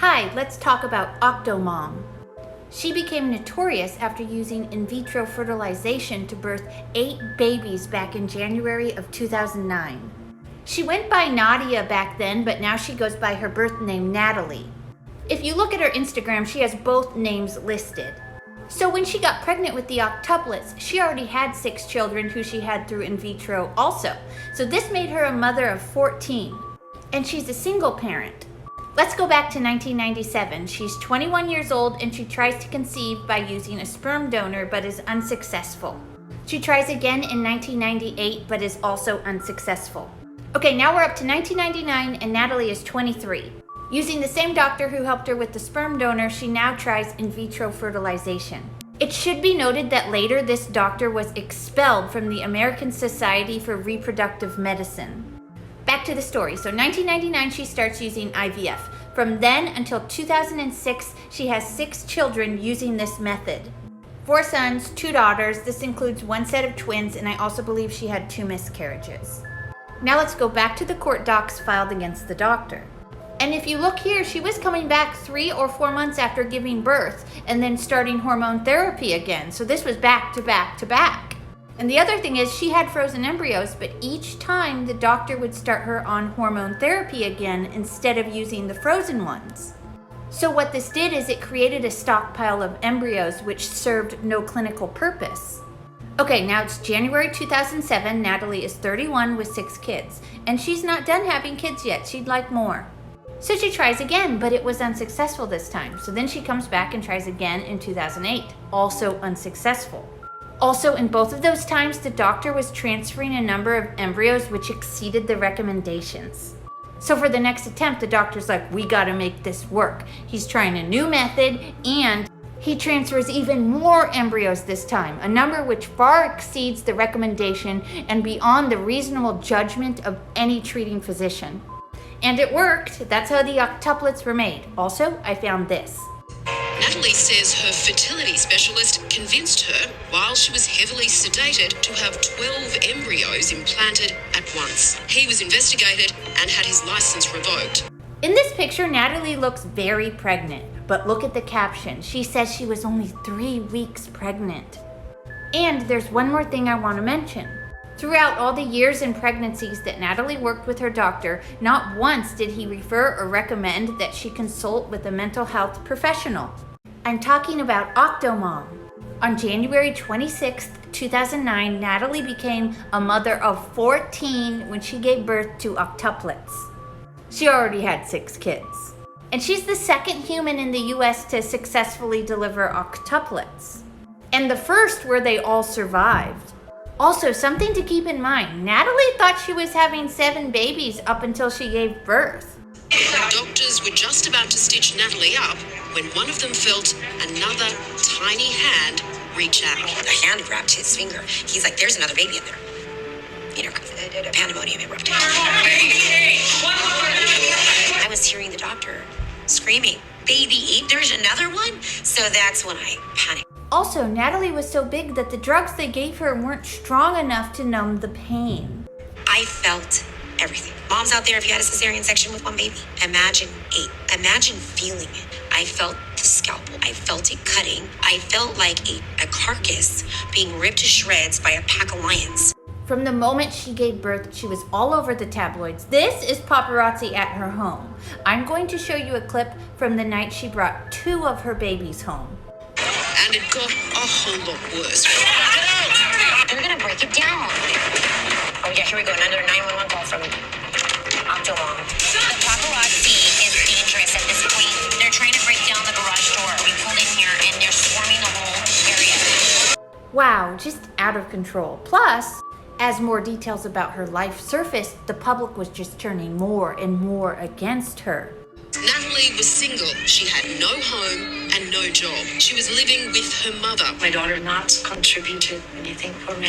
Hi, let's talk about Octomom. She became notorious after using in vitro fertilization to birth 8 babies back in January of 2009. She went by Nadia back then, but now she goes by her birth name Natalie. If you look at her Instagram, she has both names listed. So when she got pregnant with the Octuplets, she already had 6 children who she had through in vitro also. So this made her a mother of 14. And she's a single parent. Let's go back to 1997. She's 21 years old and she tries to conceive by using a sperm donor but is unsuccessful. She tries again in 1998 but is also unsuccessful. Okay, now we're up to 1999 and Natalie is 23. Using the same doctor who helped her with the sperm donor, she now tries in vitro fertilization. It should be noted that later this doctor was expelled from the American Society for Reproductive Medicine. Back to the story. So 1999, she starts using IVF. From then until 2006, she has 6 children using this method. 4 sons, 2 daughters. This includes 1 set of twins, and I also believe she had 2 miscarriages. Now let's go back to the court docs filed against the doctor. And if you look here, she was coming back 3 or 4 months after giving birth and then starting hormone therapy again. So this was back to back to back. And the other thing is she had frozen embryos, but each time the doctor would start her on hormone therapy again instead of using the frozen ones. So what this did is it created a stockpile of embryos which served no clinical purpose. Okay, now it's January 2007. Natalie is 31 with 6 kids, and she's not done having kids yet. She'd like more. So she tries again, but it was unsuccessful this time. So then she comes back and tries again in 2008, also unsuccessful. Also, in both of those times, the doctor was transferring a number of embryos which exceeded the recommendations. So for the next attempt, the doctor's like, we gotta make this work. He's trying a new method and he transfers even more embryos this time, a number which far exceeds the recommendation and beyond the reasonable judgment of any treating physician. And it worked. That's how the octuplets were made. Also, I found this. Natalie says her fertility specialist convinced her, while she was heavily sedated, to have 12 embryos implanted at once. He was investigated and had his license revoked. In this picture, Natalie looks very pregnant, but look at the caption. She says she was only 3 weeks pregnant. And there's one more thing I want to mention. Throughout all the years and pregnancies that Natalie worked with her doctor, not once did he refer or recommend that she consult with a mental health professional. I'm talking about Octomom. On January 26, 2009, Natalie became a mother of 14 when she gave birth to octuplets. She already had 6 kids. And she's the second human in the US to successfully deliver octuplets. And the first where they all survived. Also, something to keep in mind, Natalie thought she was having 7 babies up until she gave birth. The doctors were just about to stitch Natalie up when one of them felt another tiny hand reach out. The hand grabbed his finger. He's like, there's another baby in there. You know, pandemonium erupted. I was hearing the doctor screaming, baby, there's another one? So that's when I panicked. Also, Natalie was so big that the drugs they gave her weren't strong enough to numb the pain. I felt everything. Moms out there, if you had a cesarean section with 1 baby, imagine 8. Imagine feeling it. I felt the scalpel. I felt it cutting. I felt like a carcass being ripped to shreds by a pack of lions. From the moment she gave birth, she was all over the tabloids. This is paparazzi at her home. I'm going to show you a clip from the night she brought 2 of her babies home. And it got a whole lot worse. They're gonna break it down. Oh yeah, here we go. Another 911 call from Octomom. The paparazzi is dangerous at this point. They're trying to break down the garage door. We pulled in here and they're swarming the whole area. Wow, just out of control. Plus, as more details about her life surfaced, the public was just turning more and more against her. Natalie was single. She had no home and no job. She was living with her mother. My daughter not contributed anything for me.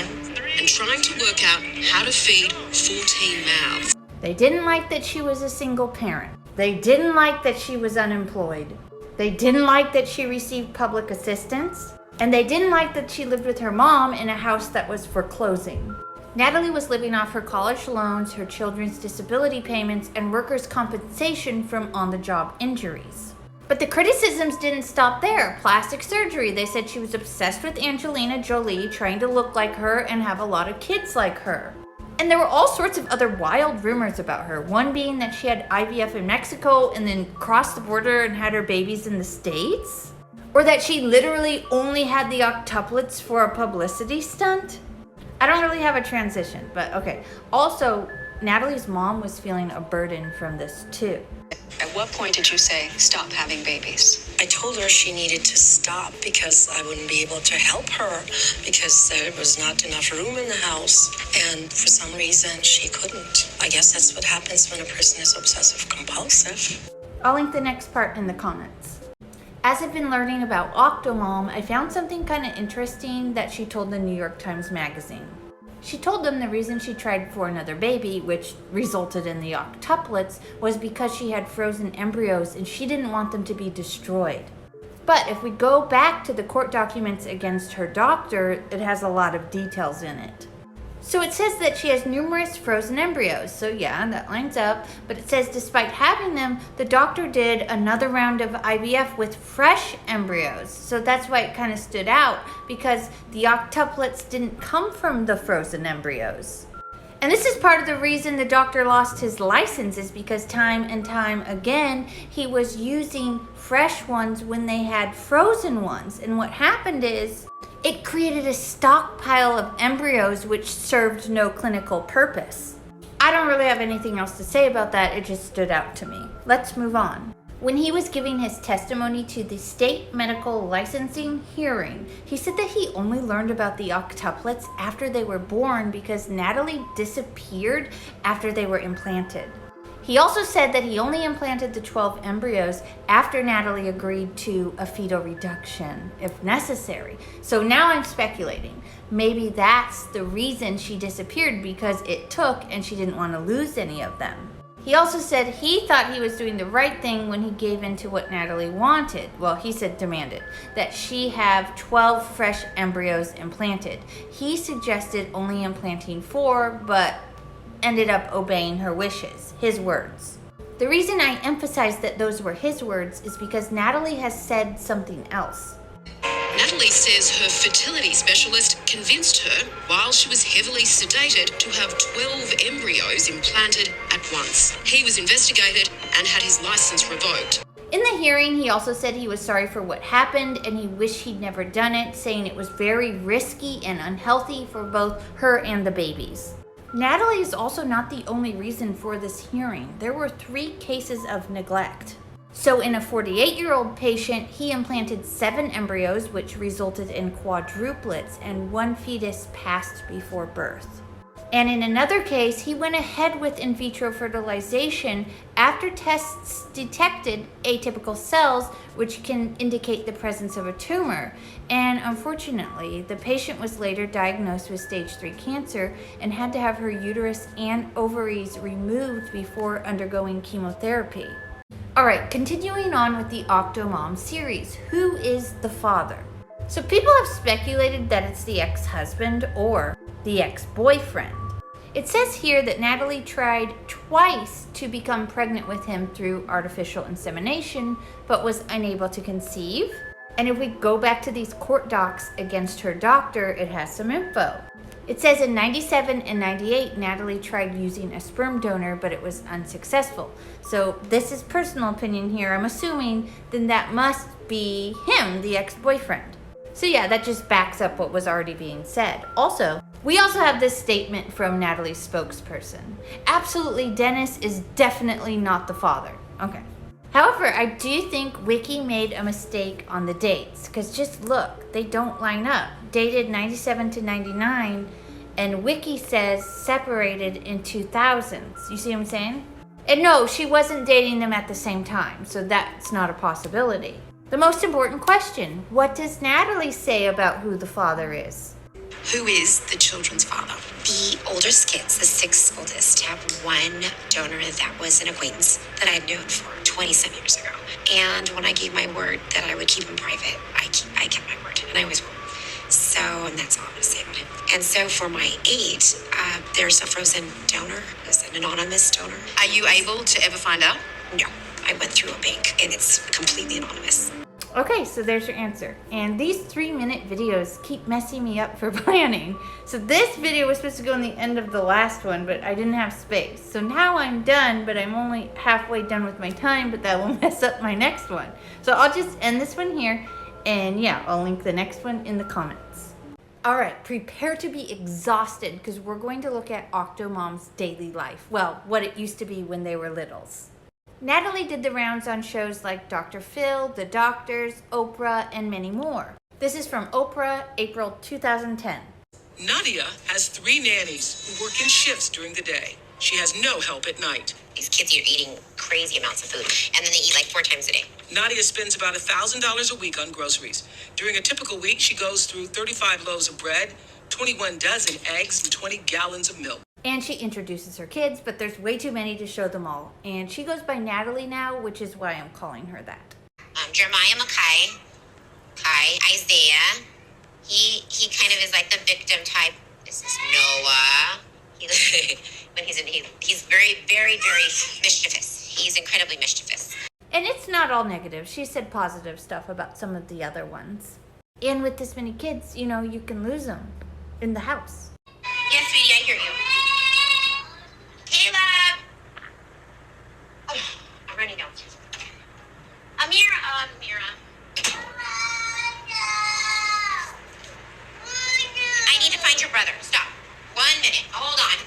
And trying to work out how to feed 14 mouths. They didn't like that she was a single parent. They didn't like that she was unemployed. They didn't like that she received public assistance. And they didn't like that she lived with her mom in a house that was foreclosing. Natalie was living off her college loans, her children's disability payments, and workers' compensation from on-the-job injuries. But the criticisms didn't stop there. Plastic surgery. They said she was obsessed with Angelina Jolie, trying to look like her and have a lot of kids like her. And there were all sorts of other wild rumors about her. One being that she had IVF in Mexico and then crossed the border and had her babies in the States. Or that she literally only had the octuplets for a publicity stunt. I don't really have a transition, but okay. Also, Natalie's mom was feeling a burden from this too. At what point did you say, stop having babies? I told her she needed to stop because I wouldn't be able to help her because there was not enough room in the house. And for some reason, she couldn't. I guess that's what happens when a person is obsessive compulsive. I'll link the next part in the comments. As I've been learning about Octomom, I found something kind of interesting that she told the New York Times Magazine. She told them the reason she tried for another baby, which resulted in the octuplets, was because she had frozen embryos and she didn't want them to be destroyed. But if we go back to the court documents against her doctor, it has a lot of details in it. So it says that she has numerous frozen embryos. So yeah, that lines up. But it says despite having them, the doctor did another round of IVF with fresh embryos. So that's why it kind of stood out, because the octuplets didn't come from the frozen embryos. And this is part of the reason the doctor lost his license, is because time and time again, he was using fresh ones when they had frozen ones. And what happened is, it created a stockpile of embryos which served no clinical purpose. I don't really have anything else to say about that, it just stood out to me. Let's move on. When he was giving his testimony to the state medical licensing hearing, he said that he only learned about the octuplets after they were born because Natalie disappeared after they were implanted. He also said that he only implanted the 12 embryos after Natalie agreed to a fetal reduction, if necessary. So now I'm speculating. Maybe that's the reason she disappeared, because it took and she didn't want to lose any of them. He also said he thought he was doing the right thing when he gave in to what Natalie wanted. Well, he said demanded, that she have 12 fresh embryos implanted. He suggested only implanting 4, but ended up obeying her wishes, his words. The reason I emphasize that those were his words is because Natalie has said something else. Natalie says her fertility specialist convinced her, while she was heavily sedated, to have 12 embryos implanted at once. He was investigated and had his license revoked. In the hearing, he also said he was sorry for what happened and he wished he'd never done it, saying it was very risky and unhealthy for both her and the babies. Natalie is also not the only reason for this hearing. There were 3 cases of neglect. So in a 48-year-old patient, he implanted 7 embryos, which resulted in quadruplets, and 1 fetus passed before birth. And in another case, he went ahead with in vitro fertilization after tests detected atypical cells, which can indicate the presence of a tumor. And unfortunately, the patient was later diagnosed with stage 3 cancer and had to have her uterus and ovaries removed before undergoing chemotherapy. All right, continuing on with the Octo-mom series, who is the father? So people have speculated that it's the ex-husband or the ex-boyfriend. It says here that Natalie tried twice to become pregnant with him through artificial insemination, but was unable to conceive. And if we go back to these court docs against her doctor, it has some info. It says in 97 and 98, Natalie tried using a sperm donor, but it was unsuccessful. So this is personal opinion here. I'm assuming then that must be him, the ex-boyfriend. So yeah, that just backs up what was already being said. We also have this statement from Natalie's spokesperson. Absolutely, Dennis is definitely not the father. Okay. However, I do think Wiki made a mistake on the dates, because just look, they don't line up. Dated 97 to 99, and Wiki says separated in 2000s. You see what I'm saying? And no, she wasn't dating them at the same time, so that's not a possibility. The most important question, what does Natalie say about who the father is? Who is the children's father? The oldest kids, the 6 oldest, have one donor that was an acquaintance that I had known for 20-some years ago. And when I gave my word that I would keep him private, I kept my word, and I always will. So, and that's all I'm going to say about him. And so for my 8, there's a frozen donor, there's an anonymous donor. Are you able to ever find out? No. I went through a bank, and it's completely anonymous. Okay, so there's your answer. And these 3-minute videos keep messing me up for planning. So this video was supposed to go in the end of the last one, but I didn't have space. So now I'm done, but I'm only halfway done with my time, but that will mess up my next one. So I'll just end this one here, and yeah, I'll link the next one in the comments. All right, prepare to be exhausted because we're going to look at Octomom's daily life. Well, what it used to be when they were littles. Natalie did the rounds on shows like Dr. Phil, The Doctors, Oprah, and many more. This is from Oprah, April 2010. Nadia has 3 nannies who work in shifts during the day. She has no help at night. These kids are eating crazy amounts of food, and then they eat like 4 times a day. Nadia spends about $1,000 a week on groceries. During a typical week, she goes through 35 loaves of bread, 21 dozen eggs, and 20 gallons of milk. And she introduces her kids, but there's way too many to show them all. And she goes by Natalie now, which is why I'm calling her that. Jeremiah Mackay, Isaiah. He kind of is like the victim type. This is Noah. He's very, very, very mischievous. He's incredibly mischievous. And it's not all negative. She said positive stuff about some of the other ones. And with this many kids, you know, you can lose them in the house. Yes, sweetie, I hear you. Caleb! Oh, I'm running downstairs. Amira. I need to find your brother. Stop. 1 minute. Hold on.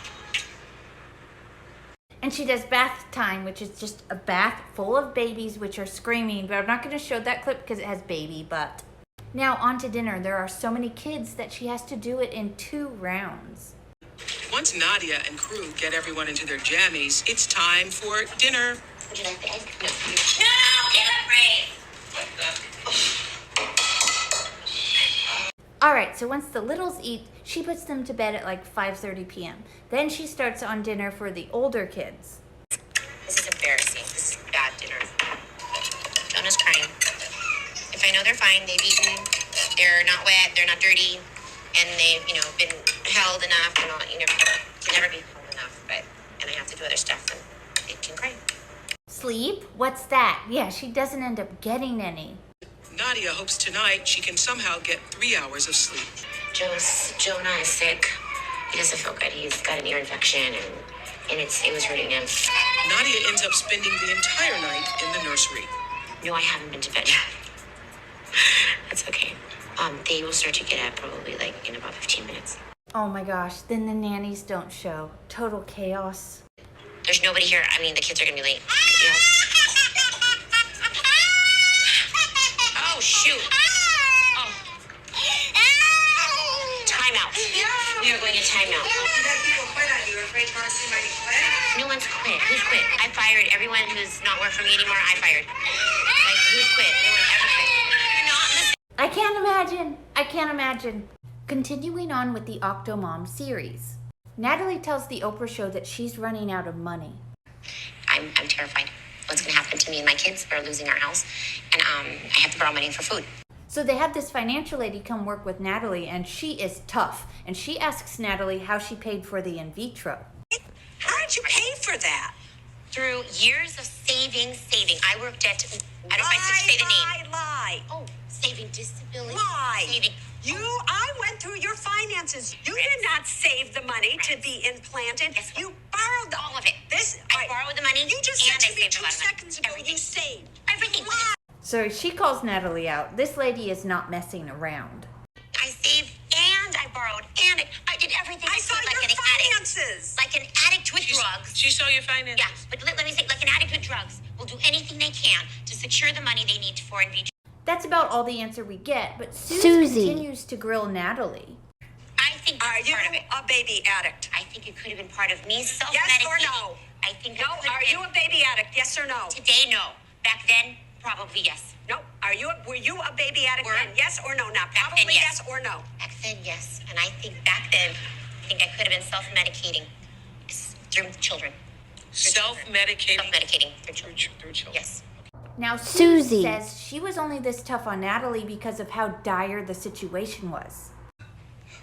And she does bath time, which is just a bath full of babies which are screaming, but I'm not going to show that clip because it has baby butt. Now on to dinner. There are so many kids that she has to do it in 2 rounds. Once Nadia and crew get everyone into their jammies, it's time for dinner. Would you like the egg? No, Caleb, breathe! Alright, so once the littles eat, she puts them to bed at like 5:30 p.m. Then she starts on dinner for the older kids. This is embarrassing. This is bad dinner. Jonah's crying. If I know they're fine, they've eaten, they're not wet, they're not dirty, and they've, been held enough, you can never be held enough, and I have to do other stuff, and it can cry. Sleep? What's that? Yeah, she doesn't end up getting any. Nadia hopes tonight she can somehow get 3 hours of sleep. Jonah is sick. He doesn't feel good. He's got an ear infection, and it was hurting him. Nadia ends up spending the entire night in the nursery. No, I haven't been to bed yet. That's okay. They will start to get up probably in about 15 minutes. Oh my gosh, then the nannies don't show. Total chaos. There's nobody here. The kids are gonna be late. Oh, shoot. Oh. Timeout. We are going to timeout. You afraid Marcy might quit? No one's quit. Who's quit? I fired everyone who's not working for me anymore. I fired. Who's quit? No one ever quit. You're not listening. I can't imagine. Continuing on with the Octo-mom series. Natalie tells the Oprah show that she's running out of money. I'm terrified. What's going to happen to me and my kids? We're losing our house, and I have to borrow money for food. So they have this financial lady come work with Natalie, and she is tough. And she asks Natalie how she paid for the in vitro. How did you pay for that? Through years of saving. I worked at, I don't know if I should say the name. Lie. Oh, saving disability. Lie. Saving. I went through your finances. You did not save the money to be implanted. Guess what? You borrowed All of it. I borrowed the money. You just and said I to me saved a 2 lot of money. seconds ago you saved. Everything. Lie. So she calls Natalie out. This lady is not messing around. I saved and I borrowed and I did everything. I saw like your an finances. addict. Like an addict with drugs. She saw your finances. Yeah, but let me say, like an addict with drugs will do anything they can to secure the money they need for in vitro. That's about all the answer we get, but Susie continues to grill Natalie. I think Are that's you part of it. a baby addict? I think it could have been part of me Yes self-medicating. or no? I think No. it could have Are been. you a baby addict? Yes or no? Today, no. Back then, probably yes. No. Were you a baby addict then? Yes or no? Not Back probably then, yes. yes or no. Back then, yes. And I think back then, I could have been self-medicating through children. Self-medicating Self-medicating through children. through children. Yes. Now Susie says she was only this tough on Natalie because of how dire the situation was.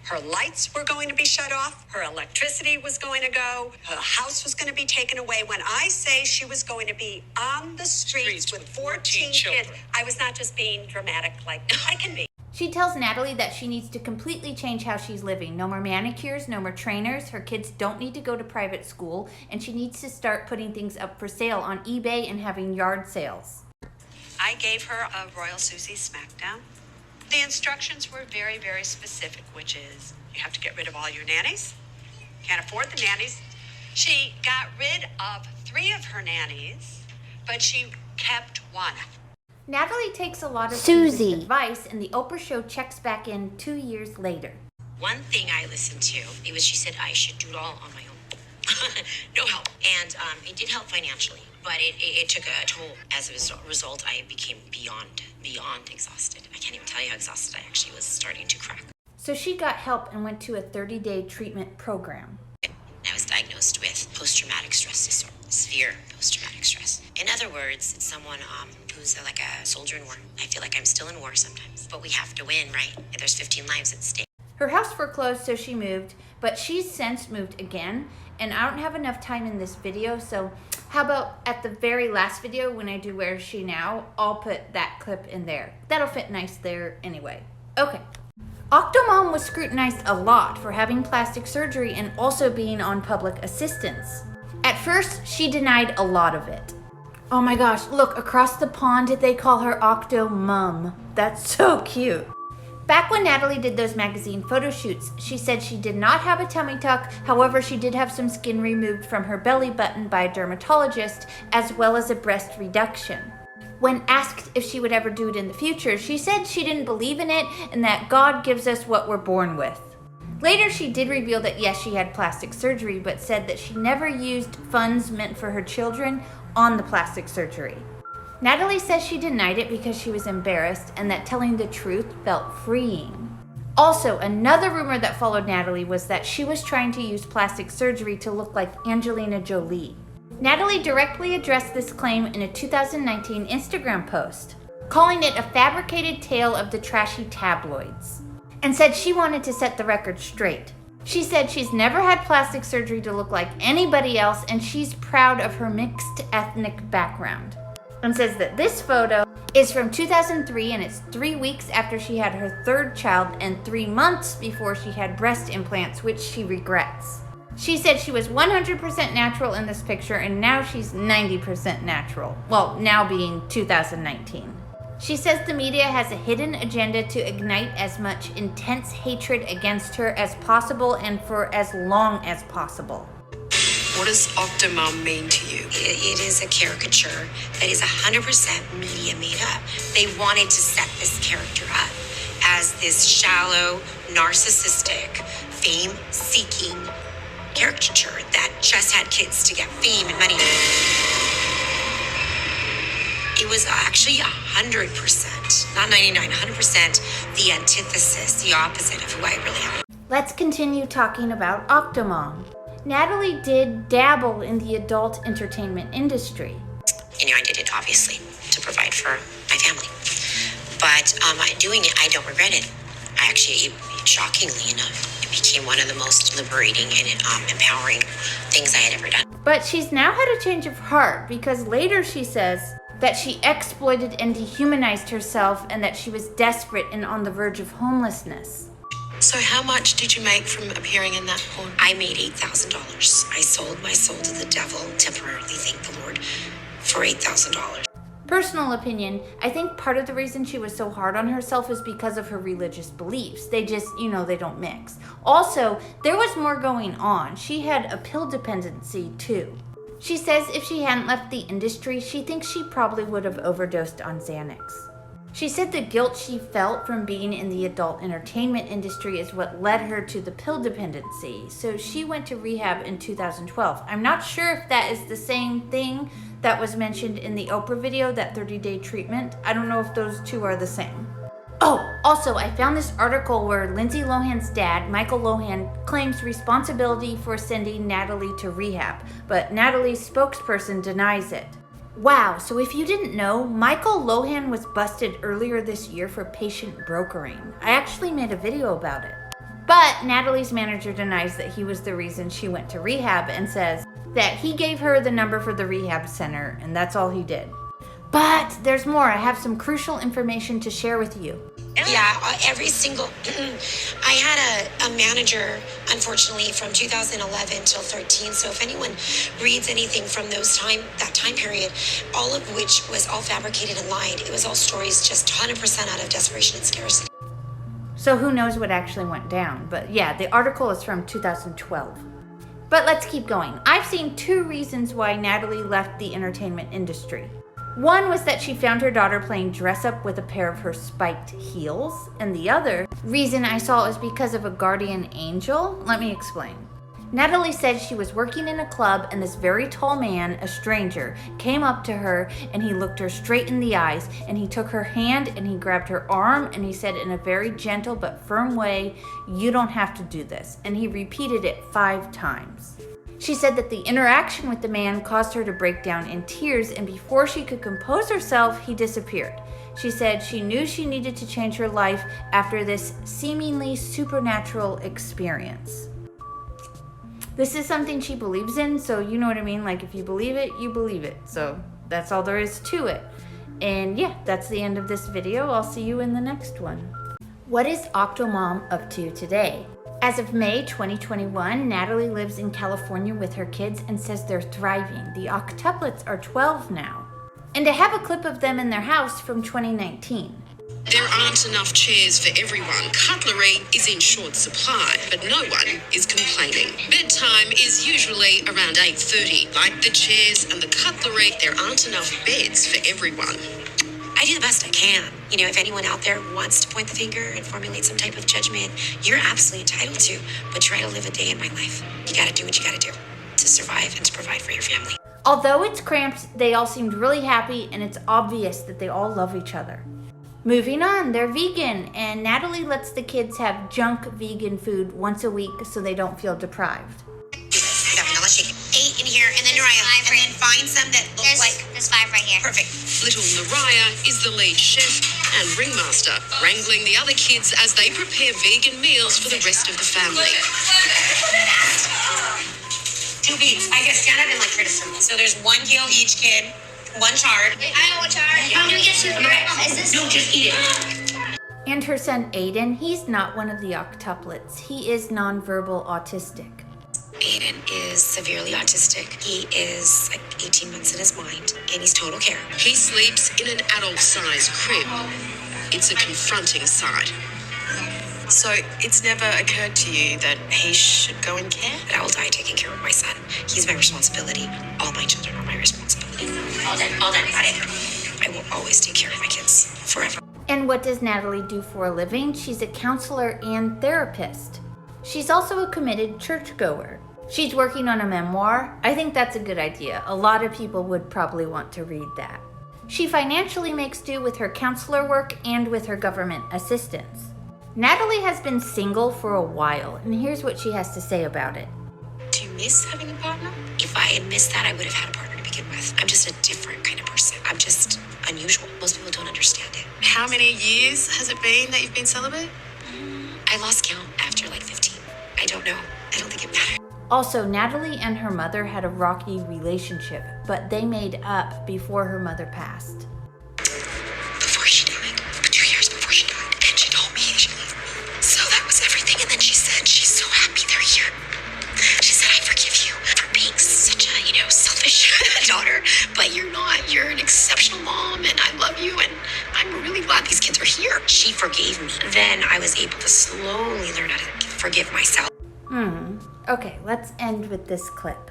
Her lights were going to be shut off. Her electricity was going to go. Her house was going to be taken away. When I say she was going to be on the streets with 14 kids, I was not just being dramatic like I can be. She tells Natalie that she needs to completely change how she's living. No more manicures, no more trainers. Her kids don't need to go to private school, and she needs to start putting things up for sale on eBay and having yard sales. I gave her a Royal Susie smackdown. The instructions were very, very specific, which is you have to get rid of all your nannies. Can't afford the nannies. She got rid of 3 of her nannies, but she kept 1. Natalie takes a lot of Susie. Susie's advice, and the Oprah show checks back in 2 years later. One thing I listened to, it was she said I should do it all on my own. No help. And it did help financially, but it took a toll. As a result, I became beyond exhausted. I can't even tell you how exhausted I actually was, starting to crack. So she got help and went to a 30-day treatment program. I was diagnosed with post-traumatic stress disorder, severe post-traumatic stress. In other words, it's someone who's like a soldier in war. I feel like I'm still in war sometimes, but we have to win, right? And there's 15 lives at stake. Her house foreclosed, so she moved, but she's since moved again, and I don't have enough time in this video, so how about at the very last video when I do Where Is She Now, I'll put that clip in there. That'll fit nice there anyway. Okay. Octomom was scrutinized a lot for having plastic surgery and also being on public assistance. At first, she denied a lot of it. Oh my gosh, look, across the pond they call her Octo-mom. That's so cute. Back when Natalie did those magazine photo shoots, she said she did not have a tummy tuck, however she did have some skin removed from her belly button by a dermatologist, as well as a breast reduction. When asked if she would ever do it in the future, she said she didn't believe in it and that God gives us what we're born with. Later, she did reveal that yes, she had plastic surgery, but said that she never used funds meant for her children on the plastic surgery. Natalie says she denied it because she was embarrassed and that telling the truth felt freeing. Also, another rumor that followed Natalie was that she was trying to use plastic surgery to look like Angelina Jolie. Natalie directly addressed this claim in a 2019 Instagram post, calling it a fabricated tale of the trashy tabloids, and said she wanted to set the record straight. She said she's never had plastic surgery to look like anybody else, and she's proud of her mixed ethnic background. And says that this photo is from 2003 and it's 3 weeks after she had her 3rd child and 3 months before she had breast implants, which she regrets. She said she was 100% natural in this picture and now she's 90% natural. Well, now being 2019. She says the media has a hidden agenda to ignite as much intense hatred against her as possible and for as long as possible. What does Octomom mean to you? It is a caricature that is 100% media made up. They wanted to set this character up as this shallow, narcissistic, fame-seeking caricature that just had kids to get fame and money. It was actually 100%, not 99, 100% the antithesis, the opposite of who I really am. Let's continue talking about Octomom. Natalie did dabble in the adult entertainment industry. I did it obviously to provide for my family. But doing it, I don't regret it. I actually, shockingly enough, it became one of the most liberating and empowering things I had ever done. But she's now had a change of heart because later she says that she exploited and dehumanized herself and that she was desperate and on the verge of homelessness. So how much did you make from appearing in that porn? I made $8,000. I sold my soul to the devil temporarily, thank the Lord, for $8,000. Personal opinion, I think part of the reason she was so hard on herself is because of her religious beliefs. They just, they don't mix. Also, there was more going on. She had a pill dependency too. She says if she hadn't left the industry, she thinks she probably would have overdosed on Xanax. She said the guilt she felt from being in the adult entertainment industry is what led her to the pill dependency, so she went to rehab in 2012. I'm not sure if that is the same thing that was mentioned in the Oprah video, that 30-day treatment. I don't know if those two are the same. Oh, also, I found this article where Lindsay Lohan's dad, Michael Lohan, claims responsibility for sending Natalie to rehab, but Natalie's spokesperson denies it. Wow, so if you didn't know, Michael Lohan was busted earlier this year for patient brokering. I actually made a video about it. But Natalie's manager denies that he was the reason she went to rehab and says that he gave her the number for the rehab center and that's all he did. But there's more. I have some crucial information to share with you. Yeah, every single. I had a manager, unfortunately, from 2011 till 13. So if anyone reads anything from that time period, all of which was all fabricated and lied, it was all stories just 100% out of desperation and scarcity. So who knows what actually went down? But yeah, the article is from 2012. But let's keep going. I've seen 2 reasons why Natalie left the entertainment industry. One was that she found her daughter playing dress up with a pair of her spiked heels, and the other reason I saw is because of a guardian angel. Let me explain. Natalie said she was working in a club and this very tall man, a stranger, came up to her and he looked her straight in the eyes and he took her hand and he grabbed her arm and he said in a very gentle but firm way, "You don't have to do this." And he repeated it 5 times. She said that the interaction with the man caused her to break down in tears, and before she could compose herself, he disappeared. She said she knew she needed to change her life after this seemingly supernatural experience. This is something she believes in, so you know what I mean? Like, if you believe it, you believe it. So that's all there is to it. And yeah, that's the end of this video. I'll see you in the next one. What is Octomom up to today? As of May 2021, Natalie lives in California with her kids and says they're thriving. The Octuplets are 12 now. And I have a clip of them in their house from 2019. There aren't enough chairs for everyone. Cutlery is in short supply, but no one is complaining. Bedtime is usually around 8:30. Like the chairs and the cutlery, there aren't enough beds for everyone. I do the best I can. You know, if anyone out there wants to point the finger and formulate some type of judgment, you're absolutely entitled to, but try to live a day in my life. You gotta do what you gotta do to survive and to provide for your family. Although it's cramped, they all seemed really happy and it's obvious that they all love each other. Moving on, they're vegan, and Natalie lets the kids have junk vegan food once a week so they don't feel deprived. Now let's shake it. 8 in here, and then Nariah. And then find some that look like... There's 5 right here. Perfect. Little Nariah is the lead chef and ringmaster, wrangling the other kids as they prepare vegan meals for the rest of the family. 2 beets. I guess stand up and like try to circle. So there's 1 kilo each kid, 1 chard. I know what chard. How do we get 2? Is this... No, just eat it. And her son Aiden, he's not one of the octuplets. He is nonverbal autistic. Aiden is severely autistic. He is like 18 months in his mind, and he's total care. He sleeps in an adult-sized crib. It's a confronting sight. So it's never occurred to you that he should go in care? But I will die taking care of my son. He's my responsibility. All my children are my responsibility. All done. Got it. I will always take care of my kids, forever. And what does Natalie do for a living? She's a counselor and therapist. She's also a committed churchgoer. She's working on a memoir. I think that's a good idea. A lot of people would probably want to read that. She financially makes do with her counselor work and with her government assistance. Natalie has been single for a while, and here's what she has to say about it. Do you miss having a partner? If I had missed that, I would have had a partner to begin with. I'm just a different kind of person. I'm just unusual. Most people don't understand it. How many years has it been that you've been celibate? I lost count after like 15. I don't know. I don't think it matters. Also, Natalie and her mother had a rocky relationship, but they made up before her mother passed. Before she died, 2 years before she died, and she told me she loved me. So that was everything. And then she said she's so happy they're here. She said, I forgive you for being such a, selfish daughter, but you're not. You're an exceptional mom, and I love you, and I'm really glad these kids are here. She forgave me. Then I was able to slowly learn how to forgive myself. Okay, let's end with this clip.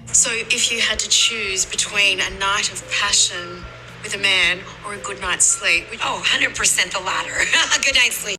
So if you had to choose between a night of passion with a man or a good night's sleep, Oh, 100% the latter. Good night's sleep.